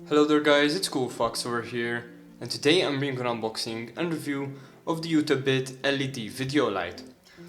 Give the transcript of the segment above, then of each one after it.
Hello there guys, it's CoolFox over here, and today I'm bringing an unboxing and review of the Utebit LED video light.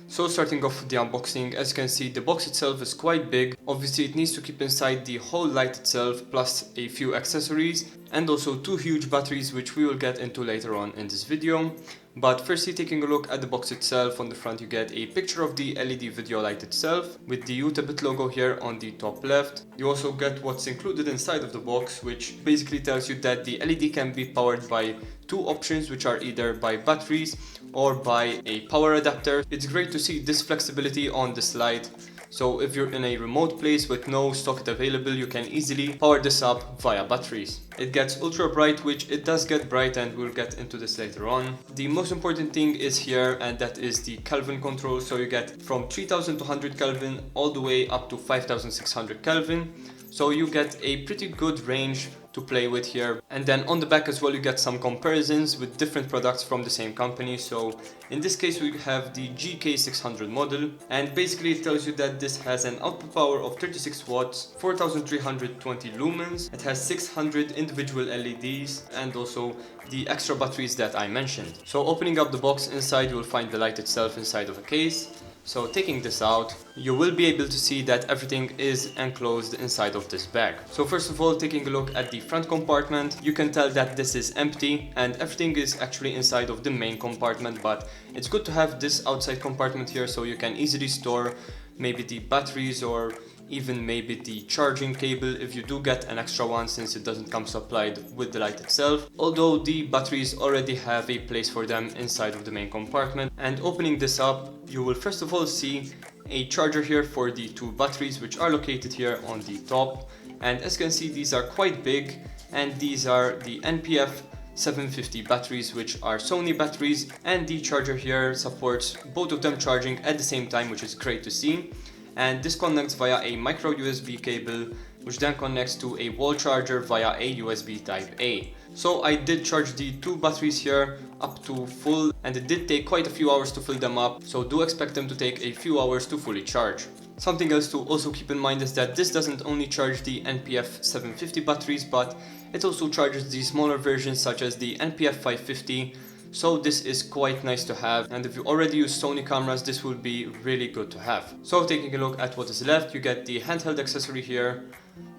So starting off with the unboxing, as you can see the box itself is quite big. Obviously it needs to keep inside the whole light itself plus a few accessories and also two huge batteries which we will get into later on in this video. But firstly, taking a look at the box itself, on the front you get a picture of the LED video light itself with the Utebit logo here on the top left. You also get what's included inside of the box, which basically tells you that the LED can be powered by two options, which are either by batteries or by a power adapter. It's great to see this flexibility on this light. So if you're in a remote place with no socket available, you can easily power this up via batteries. It gets ultra bright, which it does get bright, and we'll get into this later on. The most important thing is here, and that is the Kelvin control. So you get from 3200 Kelvin all the way up to 5600 Kelvin. So you get a pretty good range to play with here. And then on the back as well you get some comparisons with different products from the same company. So in this case we have the GK-600 model, and basically it tells you that this has an output power of 36 watts, 4320 lumens, it has 600 individual LEDs and also the extra batteries that I mentioned. So opening up the box, inside you will find the light itself inside of a case. So taking this out, you will be able to see that everything is enclosed inside of this bag. So first of all, taking a look at the front compartment, you can tell that this is empty and everything is actually inside of the main compartment, but it's good to have this outside compartment here so you can easily store maybe the batteries or even maybe the charging cable if you do get an extra one, since it doesn't come supplied with the light itself, although the batteries already have a place for them inside of the main compartment. And opening this up, you will first of all see a charger here for the two batteries, which are located here on the top. And as you can see, these are quite big, and these are the NPF 750 batteries, which are Sony batteries, and the charger here supports both of them charging at the same time, which is great to see. And this connects via a micro USB cable, which then connects to a wall charger via a USB type A. So I did charge the two batteries here up to full, and it did take quite a few hours to fill them up, so do expect them to take a few hours to fully charge. Something else to also keep in mind is that this doesn't only charge the NPF 750 batteries, but it also charges the smaller versions such as the NPF 550. So this is quite nice to have, and if you already use Sony cameras, this will be really good to have. So taking a look at what is left, you get the handheld accessory here,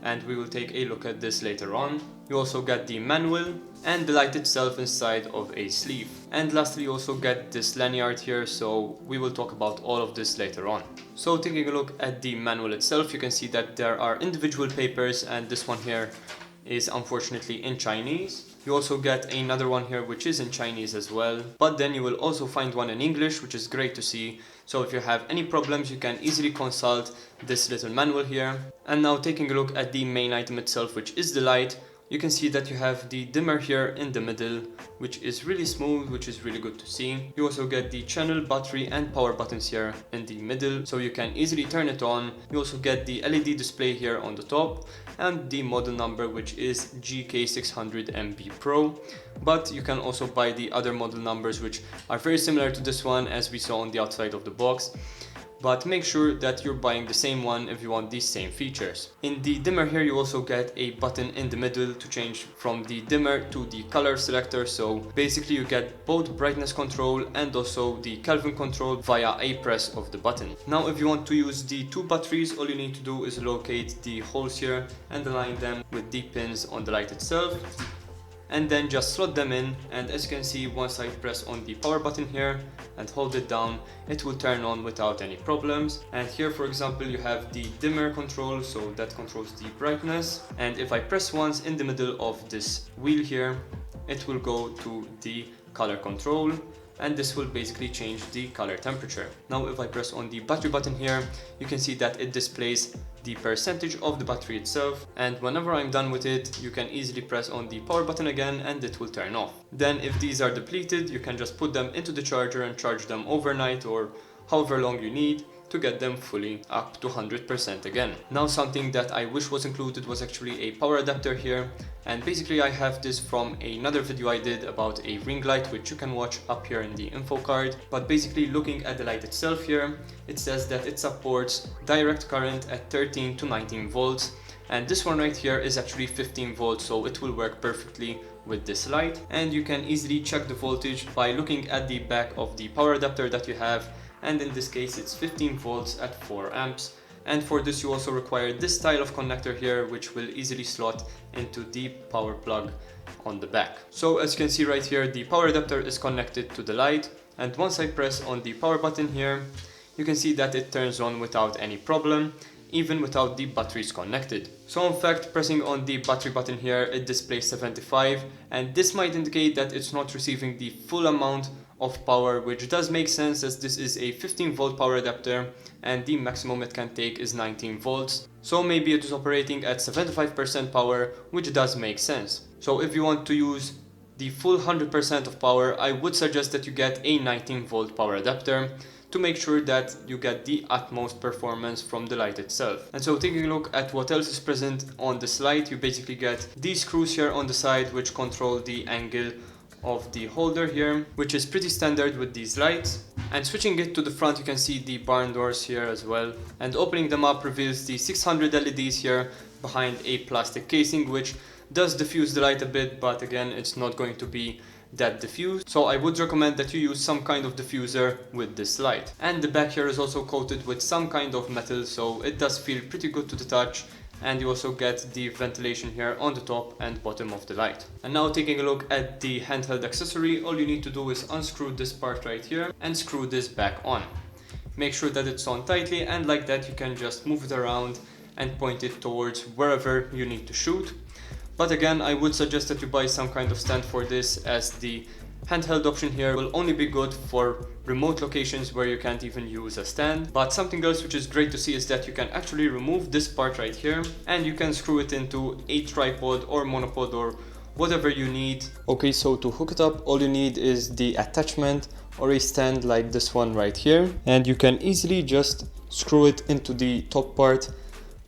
and we will take a look at this later on. You also get the manual and the light itself inside of a sleeve. And lastly you also get this lanyard here, so we will talk about all of this later on. So taking a look at the manual itself, you can see that there are individual papers, and this one here is unfortunately in Chinese. You also get another one here which is in Chinese as well, but then you will also find one in English, which is great to see. So if you have any problems, you can easily consult this little manual here. And now taking a look at the main item itself, which is the light, you can see that you have the dimmer here in the middle, which is really smooth, which is really good to see. You also get the channel, battery and power buttons here in the middle, so you can easily turn it on. You also get the LED display here on the top and the model number, which is GK-600MB Pro, but you can also buy the other model numbers which are very similar to this one as we saw on the outside of the box. But make sure that you're buying the same one if you want these same features. In the dimmer here you also get a button in the middle to change from the dimmer to the color selector, so basically you get both brightness control and also the Kelvin control via a press of the button. Now if you want to use the two batteries, all you need to do is locate the holes here and align them with the pins on the light itself, and then just slot them in. And as you can see, once I press on the power button here and hold it down, it will turn on without any problems. And here for example you have the dimmer control, so that controls the brightness, and if I press once in the middle of this wheel here, it will go to the color control, and this will basically change the color temperature. Now if I press on the battery button here, you can see that it displays the percentage of the battery itself, and whenever I'm done with it, you can easily press on the power button again and it will turn off. Then if these are depleted, you can just put them into the charger and charge them overnight or however long you need to get them fully up to 100% again. Now something that I wish was included was actually a power adapter here, and basically I have this from another video I did about a ring light, which you can watch up here in the info card. But basically looking at the light itself here, it says that it supports direct current at 13 to 19 volts, and this one right here is actually 15 volts, so it will work perfectly with this light. And you can easily check the voltage by looking at the back of the power adapter that you have, and in this case it's 15 volts at 4 amps. And for this you also require this style of connector here, which will easily slot into the power plug on the back. So as you can see right here, the power adapter is connected to the light, and once I press on the power button here, you can see that it turns on without any problem, even without the batteries connected. So in fact, pressing on the battery button here, it displays 75, and this might indicate that it's not receiving the full amount of power, which does make sense as this is a 15 volt power adapter and the maximum it can take is 19 volts. So maybe it is operating at 75% power, which does make sense. So if you want to use the full 100% of power, I would suggest that you get a 19 volt power adapter to make sure that you get the utmost performance from the light itself. And so taking a look at what else is present on this light, you basically get these screws here on the side which control the angle of the holder here, which is pretty standard with these lights. And switching it to the front, you can see the barn doors here as well, and opening them up reveals the 600 LEDs here behind a plastic casing, which does diffuse the light a bit, but again it's not going to be that diffused, so I would recommend that you use some kind of diffuser with this light. And the back here is also coated with some kind of metal, so it does feel pretty good to the touch, and you also get the ventilation here on the top and bottom of the light. And now taking a look at the handheld accessory, all you need to do is unscrew this part right here and screw this back on. Make sure that it's on tightly, and like that you can just move it around and point it towards wherever you need to shoot. But again, I would suggest that you buy some kind of stand for this, as the handheld option here will only be good for remote locations where you can't even use a stand. But something else which is great to see is that you can actually remove this part right here and you can screw it into a tripod or monopod or whatever you need. Okay, so to hook it up, all you need is the attachment or a stand like this one right here, and you can easily just screw it into the top part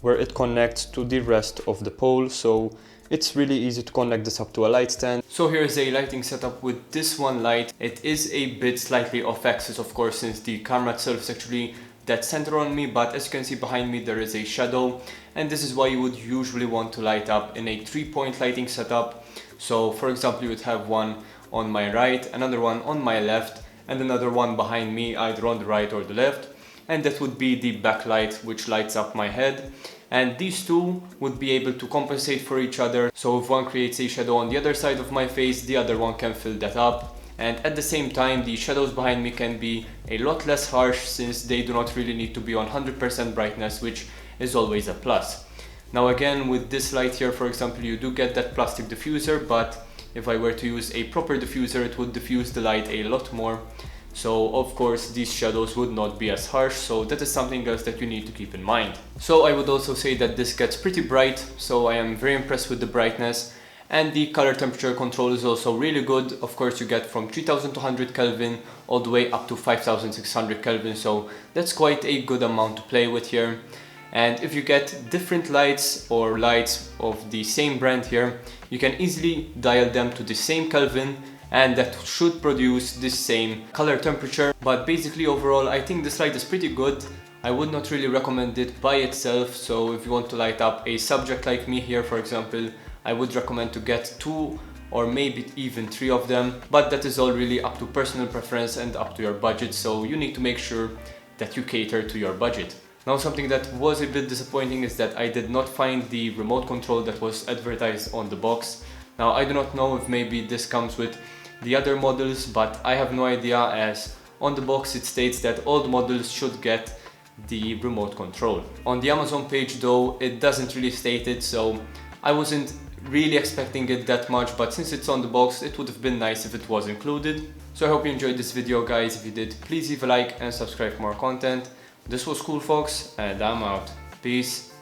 where it connects to the rest of the pole. So it's really easy to connect this up to a light stand. So here's a lighting setup with this one light. It is a bit slightly off axis, of course, since the camera itself is actually dead center on me, but as you can see behind me there is a shadow, and this is why you would usually want to light up in a 3-point lighting setup. So for example, you would have one on my right, another one on my left, and another one behind me either on the right or the left, and that would be the backlight which lights up my head. And these two would be able to compensate for each other, so if one creates a shadow on the other side of my face, the other one can fill that up. And at the same time, the shadows behind me can be a lot less harsh, since they do not really need to be on 100% brightness, which is always a plus. Now again, with this light here, for example, you do get that plastic diffuser, but if I were to use a proper diffuser, it would diffuse the light a lot more. So of course these shadows would not be as harsh, so that is something else that you need to keep in mind. So I would also say that this gets pretty bright, so I am very impressed with the brightness, and the color temperature control is also really good. Of course you get from 3200 Kelvin all the way up to 5600 Kelvin, so that's quite a good amount to play with here. And if you get different lights or lights of the same brand here, you can easily dial them to the same Kelvin, and that should produce the same color temperature. But basically overall I think this light is pretty good. I would not really recommend it by itself, so if you want to light up a subject like me here, for example, I would recommend to get 2 or maybe even 3 of them, but that is all really up to personal preference and up to your budget, so you need to make sure that you cater to your budget. Now something that was a bit disappointing is that I did not find the remote control that was advertised on the box. Now I do not know if maybe this comes with the other models, but I have no idea, as on the box it states that all the models should get the remote control. On the Amazon page though, it doesn't really state it, so I wasn't really expecting it that much, but since it's on the box, it would have been nice if it was included. So I hope you enjoyed this video, guys. If you did, please leave a like and subscribe for more content. This was CoolFox, and I'm out. Peace.